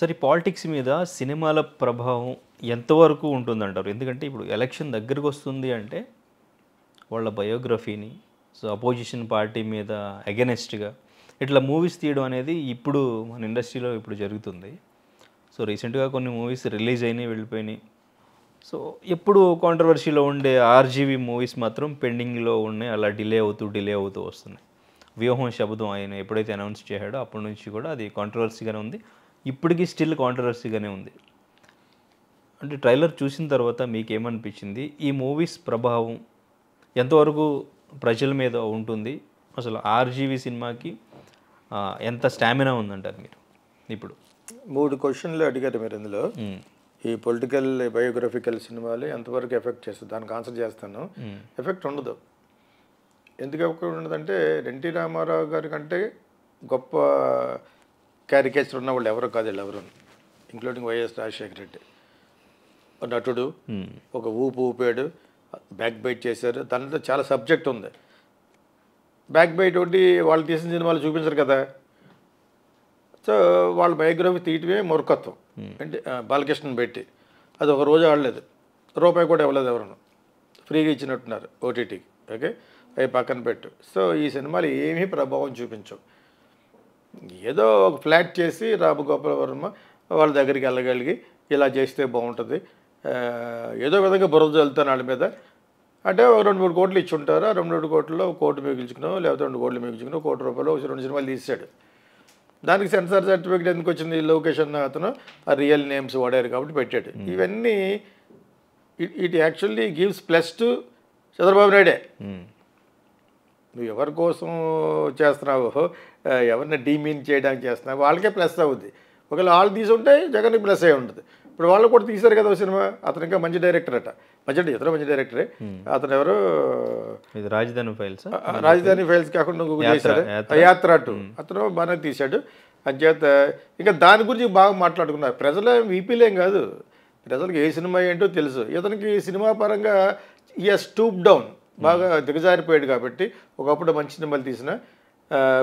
సరే పాలిటిక్స్ మీద సినిమాల ప్రభావం ఎంతవరకు ఉంటుందంటారు? ఎందుకంటే ఇప్పుడు ఎలక్షన్ దగ్గరకు వస్తుంది అంటే వాళ్ళ బయోగ్రఫీని సో అపోజిషన్ పార్టీ మీద అగెనెస్ట్గా ఇట్లా మూవీస్ తీయడం అనేది ఇప్పుడు మన ఇండస్ట్రీలో ఇప్పుడు జరుగుతుంది. సో రీసెంట్గా కొన్ని మూవీస్ రిలీజ్ అయినాయి, వెళ్ళిపోయినాయి. సో ఎప్పుడు కాంట్రవర్సీలో ఉండే ఆర్జీవీ మూవీస్ మాత్రం పెండింగ్లో ఉన్నాయి, అలా డిలే అవుతూ వస్తున్నాయి. వ్యూహం శబ్దం ఆయన ఎప్పుడైతే అనౌన్స్ చేశాడో అప్పటి నుంచి కూడా అది కాంట్రవర్సీగానే ఉంది, ఇప్పటికీ స్టిల్ కాంట్రవర్సీగానే ఉంది. అంటే ట్రైలర్ చూసిన తర్వాత మీకేమనిపించింది? ఈ మూవీస్ ప్రభావం ఎంతవరకు ప్రజల మీద ఉంటుంది? అసలు ఆర్జీవీ సినిమాకి ఎంత స్టామినా ఉందంటారు మీరు? ఇప్పుడు 3 క్వశ్చన్లు అడిగారు మీరు ఇందులో. ఈ పొలిటికల్ బయోగ్రఫికల్ సినిమాలు ఎంతవరకు ఎఫెక్ట్ చేస్తుంది, దానికి ఆన్సర్ చేస్తాను. ఎఫెక్ట్ ఉండదు. ఎందుకు ఎఫెక్ట్ ఉండదంటే ఎన్టీ రామారావు గారి కంటే గొప్ప క్యారికేచర్ ఉన్న వాళ్ళు ఎవరు కాదు, వీళ్ళు ఎవరు, ఇంక్లూడింగ్ వైఎస్ రాజశేఖర రెడ్డి. నటుడు ఒక ఊపాడు, బ్యాక్ బైట్ చేశారు, దాంట్లో చాలా సబ్జెక్ట్ ఉంది. బ్యాక్ బైట్ ఒకటి వాళ్ళు తీసిన సినిమాలు చూపించరు కదా. సో వాళ్ళ బయోగ్రఫీ తీయటమే మూర్ఖత్వం. అంటే బాలకృష్ణని పెట్టి అది ఒక రోజు ఆడలేదు, రూపాయి కూడా ఇవ్వలేదు, ఎవరన్నా ఫ్రీగా ఇచ్చినట్టున్నారు ఓటీటీకి. ఓకే, అవి పక్కన పెట్టు. సో ఈ సినిమాలు ఏమీ ప్రభావం చూపించవు. ఏదో ఒక ఫ్లాట్ చేసి రామగోపాల్ వర్మ వాళ్ళ దగ్గరికి వెళ్ళగలిగి ఇలా చేస్తే బాగుంటుంది, ఏదో విధంగా బురద చల్లుతాను వాళ్ళ మీద అంటే 2-3 కోట్లు ఇచ్చి ఉంటారు. ఆ 2-3 కోట్లలో 1 కోటి మిగిల్చుకున్నావు, లేకపోతే 2 కోట్లు మిగిల్చుకున్నావు, 1 కోటి రూపాయలు 2 సినిమాలు తీసాడు. దానికి సెన్సార్ సర్టిఫికేట్ ఎందుకు వచ్చింది? లోకేష్ అన్న అతను ఆ రియల్ నేమ్స్ వాడారు కాబట్టి పెట్టాడు. ఇవన్నీ it actually gives plus to Chandrababu నాయుడే. నువ్వు ఎవరి కోసం చేస్తున్నావు, ఎవరిని డీమీన్ చేయడానికి చేస్తున్నావు, వాళ్ళకే ప్లస్ అవుద్ది. ఒకవేళ వాళ్ళు తీసుంటే జగన్కి ప్లస్ అయి ఉంటుంది. ఇప్పుడు వాళ్ళు కూడా తీశారు కదా సినిమా. అతను ఇంకా మంచి డైరెక్టర్ అట, ఇతర మంచి డైరెక్టరే. అతను ఎవరు, రాజధాని ఫైల్స్, రాజధాని ఫైల్స్ కాకుండా చేశారు యాత్ర అటు, అతను బాగానే తీశాడు. అంచేత ఇంకా దాని గురించి బాగా మాట్లాడుకున్నారు. ప్రజల వీపీలేం కాదు, ప్రజలకు ఏ సినిమా ఏంటో తెలుసు. ఇతనికి సినిమా పరంగా స్టూప్ డౌన్, బాగా దిగజారిపోయాడు కాబట్టి. ఒకప్పుడు మంచి సినిమాలు తీసిన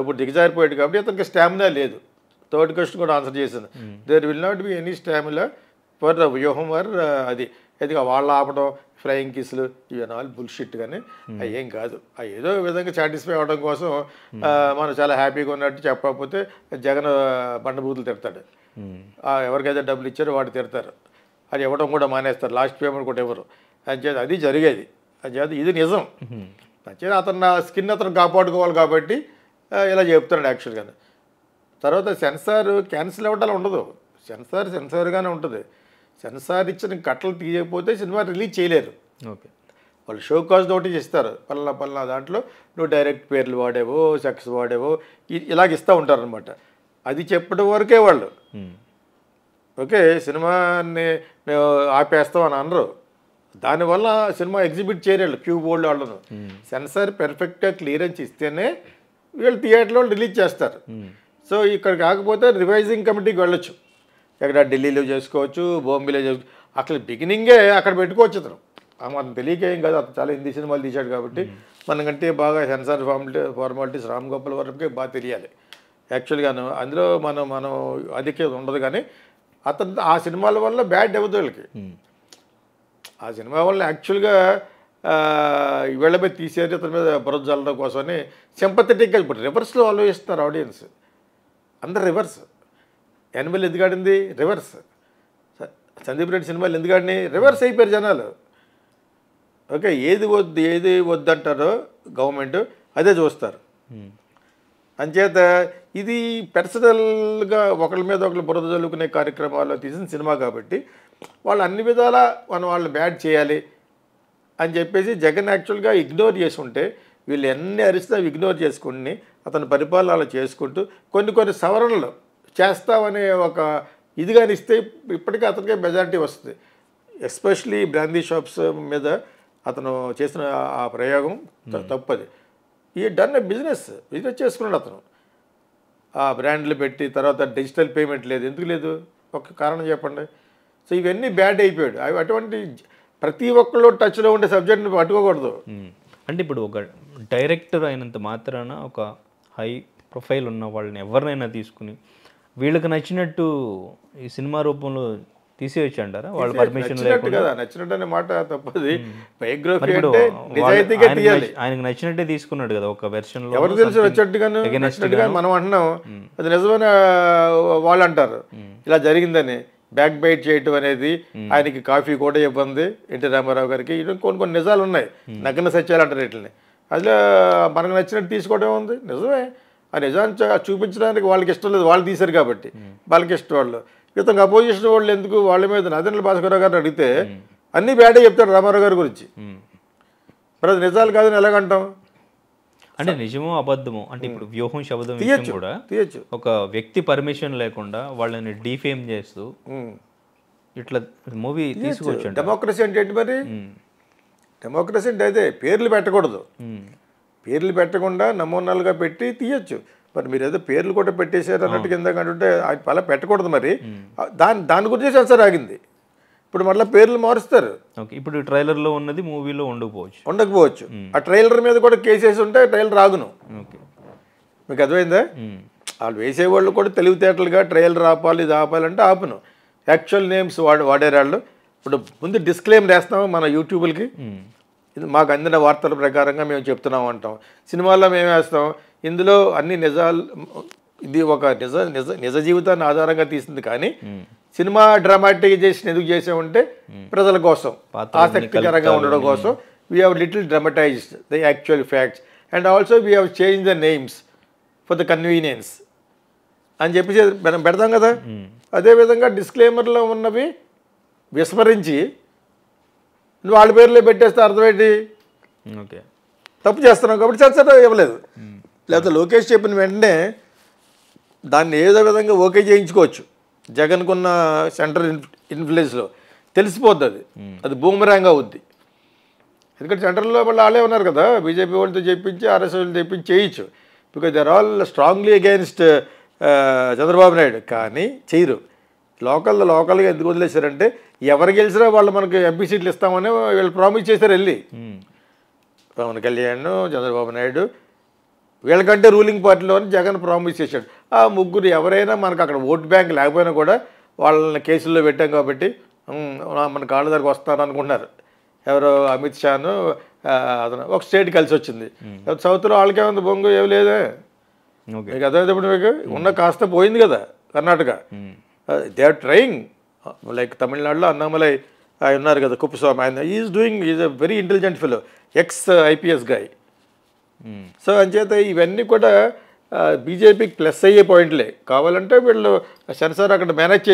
ఇప్పుడు దిగజారిపోయాడు కాబట్టి ఇతనికి స్టామినా లేదు. థర్డ్ క్వశ్చన్ కూడా ఆన్సర్ చేసింది. There will not be any stamina for వ్యూహం ఆర్ అది ఎందుకు వాళ్ళు ఆపడం, ఫ్లయింగ్ కిస్లు, ఇవన్నీ ఆల్ బుల్షిట్. కానీ అవి ఏం కాదు. అవి ఏదో విధంగా సాటిస్ఫై అవ్వడం కోసం మనం చాలా హ్యాపీగా ఉన్నట్టు చెప్పకపోతే జగన్ బండబూతులు తిడతాడు. ఎవరికైతే డబ్బులు ఇచ్చారో వాడు తిడతారు, అది ఇవ్వడం కూడా మానేస్తారు, లాస్ట్ పేమెంట్ కూడా ఇవ్వరు. అంచేది అది జరిగేది. అంచేది ఇది నిజం. అంచేది అతను నా స్కిన్ అతను కాపాడుకోవాలి కాబట్టి ఇలా చెప్తున్నాడు యాక్చువల్గా. తర్వాత సెన్సార్ క్యాన్సిల్ అవ్వడాలు ఉండదు. సెన్సార్గానే ఉంటుంది. సెన్సార్ ఇచ్చిన కట్టలు తీయకపోతే సినిమా రిలీజ్ చేయలేరు. ఓకే, వాళ్ళు షో కాస్ట్ ఒకటి ఇస్తారు, పల్లా దాంట్లో నువ్వు డైరెక్ట్ పేర్లు వాడేవో, సెక్స్ వాడేవో, ఇలాగ ఇస్తూ ఉంటారనమాట. అది చెప్పడం వరకే వాళ్ళు. ఓకే, సినిమాని మేము ఆపేస్తాం అని అనరు. దానివల్ల సినిమా ఎగ్జిబిట్ చేయలేళ్ళు క్యూ బోర్డు వాళ్ళను. సెన్సార్ పెర్ఫెక్ట్గా క్లియరెన్స్ ఇస్తేనే వీళ్ళు థియేటర్లో రిలీజ్ చేస్తారు. సో ఇక్కడ కాకపోతే రివైజింగ్ కమిటీకి వెళ్ళొచ్చు, ఎక్కడ ఢిల్లీలో చేసుకోవచ్చు, బాంబేలో చేసుకోవచ్చు. అసలు బిగినింగే అక్కడ పెట్టుకోవచ్చు. అతను మనం తెలియకేం కాదు, అతను చాలా హిందీ సినిమాలు తీశాడు కాబట్టి మనకంటే బాగా సెన్సార్ ఫార్మాలిటీస్ రామ్ గోపాల్ వర్మకే బాగా తెలియాలి యాక్చువల్గాను. అందులో మనం అధిక ఉండదు. కానీ అతను ఆ సినిమాల వల్ల బ్యాడ్ అవ్వదు వీళ్ళకి. ఆ సినిమా వల్ల యాక్చువల్గా వీళ్ళ మీద తీసేది అతని మీద బురద జల్లడం కోసమని సింపథెటిక్గా ఇప్పుడు రివర్స్లో ఆలోచిస్తున్నారు ఆడియన్స్. అందరు రివర్స్. యానిమల్ ఎందుకు ఆడింది? రివర్స్. సందీప్ రెడ్డి సినిమాలు ఎందుకు ఆడినాయి? రివర్స్ అయిపోయారు జనాలు. ఓకే, ఏది వద్దంటారో గవర్నమెంట్ అదే చూస్తారు. అంచేత ఇది పర్సనల్గా ఒకరి మీద ఒకరు బురద చల్లుకునే కార్యక్రమాల్లో తీసిన సినిమా కాబట్టి వాళ్ళు అన్ని విధాలా వాళ్ళని బ్యాడ్ చేయాలి అని చెప్పేసి జగన్ యాక్చువల్గా ఇగ్నోర్ చేసి ఉంటే వీళ్ళు ఎన్ని అరిచినా ఇగ్నోర్ చేసుకుని అతని పరిపాలన చేసుకుంటూ కొన్ని సవరణలు చేస్తామనే ఒక ఇదిగాని ఇస్తే ఇప్పటికీ అతనికే మెజారిటీ వస్తుంది. ఎస్పెషలీ బ్రాందీ షాప్స్ మీద అతను చేసిన ఆ ప్రయోగం తప్పది. ఈ డన్ బిజినెస్ చేసుకున్నాడు అతను. ఆ బ్రాండ్లు పెట్టి తర్వాత డిజిటల్ పేమెంట్ లేదు. ఎందుకు లేదు? ఒక కారణం చెప్పండి. సో ఇవన్నీ బ్యాడ్ అయిపోయాడు. అటువంటి ప్రతి ఒక్కళ్ళు టచ్లో ఉండే సబ్జెక్ట్ని పట్టుకోకూడదు. అంటే ఇప్పుడు ఒక డైరెక్టర్ అయినంత మాత్రాన ఒక హై ప్రొఫైల్ ఉన్న వాళ్ళని ఎవరినైనా తీసుకుని వీళ్ళకి నచ్చినట్టు ఈ సినిమా రూపంలో తీసేయచ్చు అంటారా వాళ్ళ పర్మిషన్ నచ్చినట్టు లేకుండా? కదా, నచ్చినట్టు అనే మాట తప్పది. బయోగ్రఫీ మరి ఇప్పుడు అంటే నిజాయితీగా తీయాలి. ఆయనకు నచ్చినట్టే తీసుకున్నాడు కదా ఒక వెర్షన్ లో. ఎవరు తెలుసు నచ్చినట్టుగా మనం అంటున్నాం, అది నిజమైన వాళ్ళు అంటారు ఇలా జరిగిందని. బ్యాక్ బైట్ చేయటం అనేది, ఆయనకి కాఫీ కూడా ఇబ్బంది ఎన్టీ రామారావు గారికి, కొన్ని కొన్ని నిజాలు ఉన్నాయి, నగ్న సత్యాలు అంటారు వీటిని. అదిలో మనకు నచ్చినట్టు తీసుకోవడం ఉంది, నిజమే. ఆ నిజాన్ని చూపించడానికి వాళ్ళకి ఇష్టం లేదు, వాళ్ళు తీశారు కాబట్టి వాళ్ళకి ఇష్టం. వాళ్ళు ఇతనికి అపోజిషన్ వాళ్ళు ఎందుకు వాళ్ళ మీద నాదెండ్ల భాస్కరరావు గారిని అడిగితే అన్నీ బ్యాడే చెప్తాడు రామారావు గారి గురించి. మరి అది నిజాలు కాదని ఎలాగంటాం? అంటే నిజమో అబద్ధమో అంటే ఇప్పుడు వ్యూహం శబ్దం కూడా తీయచ్చు. ఒక వ్యక్తి పర్మిషన్ లేకుండా వాళ్ళని డీఫేమ్ చేస్తూ ఇట్లా మూవీ తీసుకోవచ్చు. డెమోక్రసీ అంటే ఏంటి మరి? డెమోక్రసీ అంటే అదే, పేర్లు పెట్టకూడదు. పేర్లు పెట్టకుండా నమూనాలుగా పెట్టి తీయచ్చు. మరి మీరు ఏదో పేర్లు కూడా పెట్టేశారు అన్నట్టు కింద కంటుంటే అలా పెట్టకూడదు. మరి దాని గురించి సెన్సార్ ఆగింది. ఇప్పుడు మళ్ళీ పేర్లు మారుస్తారు. ఇప్పుడు ట్రైలర్లో ఉన్నది మూవీలో ఉండకపోవచ్చు. ఆ ట్రైలర్ మీద కూడా కేసేసి ఉంటే ట్రైలర్ ఆగును. మీకు అర్థమైందా? వాళ్ళు వేసేవాళ్ళు కూడా తెలివితేటలుగా ట్రైలర్ ఆపాలి, ఇది ఆపాలంటే ఆపును. యాక్చువల్ నేమ్స్ వాడేవాళ్ళు. ఇప్పుడు ముందు డిస్క్లెయిమర్ వేస్తాము మన యూట్యూబ్లకి, ఇది మాకు అందిన వార్తల ప్రకారంగా మేము చెప్తున్నాం అంటాం. సినిమాల్లో మేము వేస్తాం ఇందులో అన్ని నిజాలు, ఇది ఒక నిజ జీవితాన్ని ఆధారంగా తీసింది. కానీ సినిమా డ్రామాటైజేషన్ ఎందుకు చేసామంటే ప్రజల కోసం, ఆసక్తికరంగా ఉండడం కోసం. We have little dramatised the actual facts and also we have change the names for the convenience అని చెప్పి మనం పెడతాం కదా. అదేవిధంగా డిస్క్లైమర్లో ఉన్నవి విస్మరించి వాళ్ళ పేర్లే పెట్టేస్తే అర్థమేంటి? తప్పు చేస్తున్నాం కాబట్టి సెన్సార్ ఇవ్వలేదు. లేకపోతే లోకేష్ చెప్పిన వెంటనే దాన్ని ఏదో విధంగా ఓకే చేయించుకోవచ్చు. జగన్కున్న సెంటర్ ఇన్ఫ్లుయెన్స్లో తెలిసిపోద్ది, అది బూమరాంగ్ అవుద్ది. ఎందుకంటే సెంటర్లో వాళ్ళు వాళ్ళే ఉన్నారు కదా, బీజేపీ వాళ్ళతో చెప్పించి ఆర్ఎస్ వాళ్ళతో చెప్పించి చేయొచ్చు. Because they are all strongly against Chandrababu Naidu. కానీ చేయరు. లోకల్గా ఎందుకు వదిలేశారంటే ఎవరు గెలిచినా వాళ్ళు మనకి ఎంపీ సీట్లు ఇస్తామని వీళ్ళు ప్రామిస్ చేశారు. వెళ్ళి పవన్ కళ్యాణ్, చంద్రబాబు నాయుడు వీళ్ళకంటే రూలింగ్ పార్టీలోని జగన్ ప్రామిస్ చేశాడు. ఆ ముగ్గురు ఎవరైనా మనకు అక్కడ ఓట్ బ్యాంక్ లేకపోయినా కూడా వాళ్ళని కేసుల్లో పెట్టాం కాబట్టి మన కాళ్ళ దగ్గరకు వస్తారు అనుకుంటున్నారు. ఎవరో అమిత్ షాను అతను ఒక స్టేట్ కలిసి వచ్చింది. సౌత్లో వాళ్ళకేముంది బొంగు ఏమి లేదే. మీకు అర్థమైనప్పుడు మీకు ఉన్న కాస్త పోయింది కదా Karnataka. They are trying. Like తమిళనాడులో అన్నామలై ఉన్నారు కదా కుప్పస్వామి, ఆయన is a very intelligent fellow, ex IPS guy. So అంచేత ఇవన్నీ కూడా బీజేపీకి ప్లస్ అయ్యే పాయింట్లే. కావాలంటే వీళ్ళు సెన్సార్ అక్కడ మేనేజ్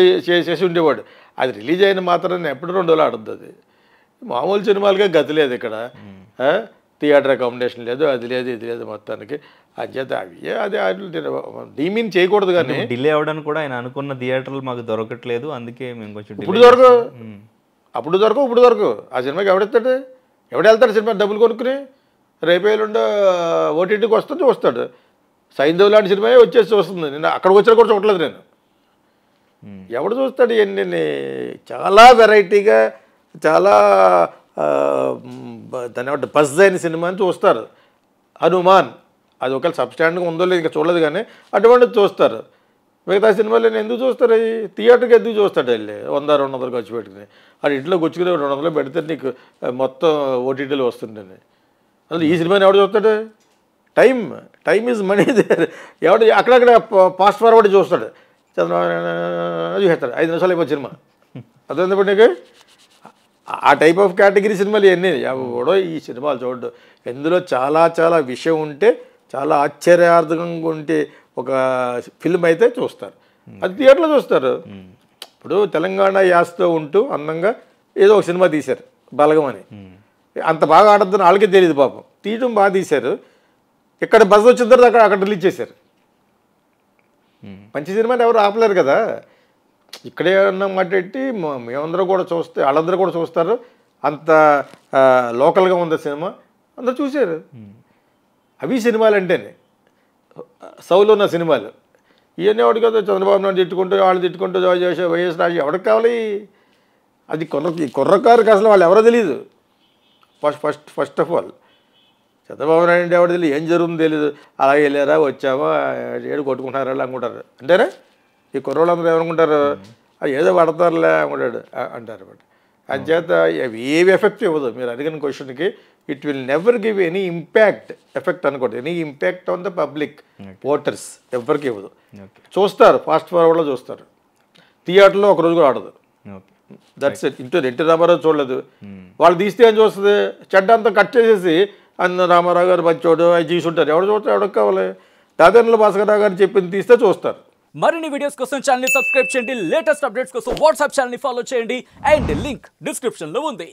చేసి ఉండేవాడు. అది రిలీజ్ అయిన మాత్రం ఎప్పుడు 2 రోజులు ఆడుద్ది. అది మామూలు సినిమాలుగా గతి లేదు ఇక్కడ. థియేటర్ అకామిడేషన్ లేదు, అది లేదు, ఇది లేదు మొత్తానికి. అంచేత అవి అది డీమీన్ చేయకూడదు. కానీ డిలే అవ్వడానికి కూడా ఆయన అనుకున్న థియేటర్లు మాకు దొరకట్లేదు, అందుకే మేము కొంచెం ఇప్పుడు దొరకవు. ఆ సినిమాకి ఎవడెత్తాడు? వెళ్తాడు సినిమా డబ్బులు కొనుక్కుని? రేపేళ్ళుండో ఓటీటీకి వస్తుంది, చూస్తాడు. సైంధవ్ లాంటి సినిమా వచ్చేసి వస్తుంది. నేను అక్కడికి వచ్చినా కూడా చూడలేదు నేను. ఎవడు చూస్తాడు? ఎన్ని చాలా వెరైటీగా, చాలా దాని ఏమంటే బజ్ అయిన సినిమా అని చూస్తారు. హనుమాన్ అది ఒకవేళ సబ్స్టాండ్గా ఉందో లేదు ఇంకా చూడలేదు, కానీ అటువంటిది చూస్తారు. మిగతా సినిమాలు నేను ఎందుకు చూస్తారు? థియేటర్కి ఎందుకు చూస్తాడు? వెళ్ళి 100-200 ఖర్చు పెట్టుకుని అది ఇంట్లో కూర్చుకుని 200 పెడితే నీకు మొత్తం ఓటీటీలో వస్తుండే. అసలు ఈ సినిమాని ఎవడు చూస్తాడు? Time is money. ఎవడు అక్కడక్కడ ఫాస్ట్ ఫార్వర్డ్ చూస్తాడు. చంద్రబాబు చూస్తాడు 5 నిమిషాలు అయిపోయి సినిమా. అర్థమైంది నీకు? ఆ టైప్ ఆఫ్ కేటగిరీ సినిమాలు ఇవన్నీ. ఎవడో ఈ సినిమాలు చూడడు. ఎందులో చాలా చాలా విషయం ఉంటే, చాలా ఆశ్చర్యార్థకంగా ఉంటే ఒక ఫిల్మ్ అయితే చూస్తారు. అది థియేటర్లో చూస్తారు. ఇప్పుడు తెలంగాణ యాసతో ఉంటూ అందంగా ఏదో ఒక సినిమా తీశారు బలగం అని. అంత బాగా ఆడద్దని వాళ్ళకే తెలియదు పాపం. తీయడం బాగా తీశారు. ఇక్కడ బజ్ వచ్చిన తర్వాత అక్కడ రిలీజ్ చేశారు. మంచి సినిమాని ఎవరు ఆపలేరు కదా. ఇక్కడే ఉన్న మాట పెట్టి మేమందరూ కూడా చూస్తే వాళ్ళందరూ కూడా చూస్తారు. అంత లోకల్గా ఉంది సినిమా, అందరూ చూశారు. అవి సినిమాలు అంటేనే సౌలో ఉన్న సినిమాలు. ఇవన్నీ ఎవరికి కదా చంద్రబాబు నాయుడు తిట్టుకుంటూ, వాళ్ళు తిట్టుకుంటూ, వైఎస్ రాజు ఎవరికి కావాలి? అది కుర్రకారుకి అసలు వాళ్ళు ఎవరో తెలియదు. First of all Chandrababu Naidu ఎవరు తెలియదు, ఏం జరుగుతుందో తెలియదు. అలాగే వెళ్ళారా, వచ్చామా, ఏడు కొట్టుకుంటున్నారా అనుకుంటారు. అంటేనా ఈ కుర్రోళ్ళందరూ ఏమనుకుంటారు ఏదో పడతారులే అనుకుంటాడు అంటారు అనమాట. అంచేత ఏవి ఎఫెక్ట్ ఇవ్వదు. మీరు అడిగిన క్వశ్చన్కి it will never give any impact effect అనుకోండి, any impact on the public voters ఎవరికి ఇవ్వదు. చూస్తారు, ఫాస్ట్ ఫార్వర్డ్లో చూస్తారు. థియేటర్లో ఒక రోజు కూడా ఆడదు. That's it. ఎన్టీ రామారావు చూడలేదు, వాళ్ళు తీస్తే ఏం చూస్తుంది, చెడ్డ అంతా కట్ చేసేసి అన్న రామారావు గారు మంచోడు అవి చూసుంటారు. ఎవడు చూస్తారు, ఎవరికి కావాలి, దాదాపు భాస్కరరావు గారు చెప్పింది తీస్తే చూస్తారు. మరిన్ని వీడియోస్ కోసం ఛానల్ ని సబ్స్క్రైబ్ చేయండి, లేటెస్ట్ అప్డేట్స్ కోసం వాట్సాప్ ఛానల్ ని ఫాలో చేయండి అండ్ లింక్ డిస్క్రిప్షన్ లో ఉంది.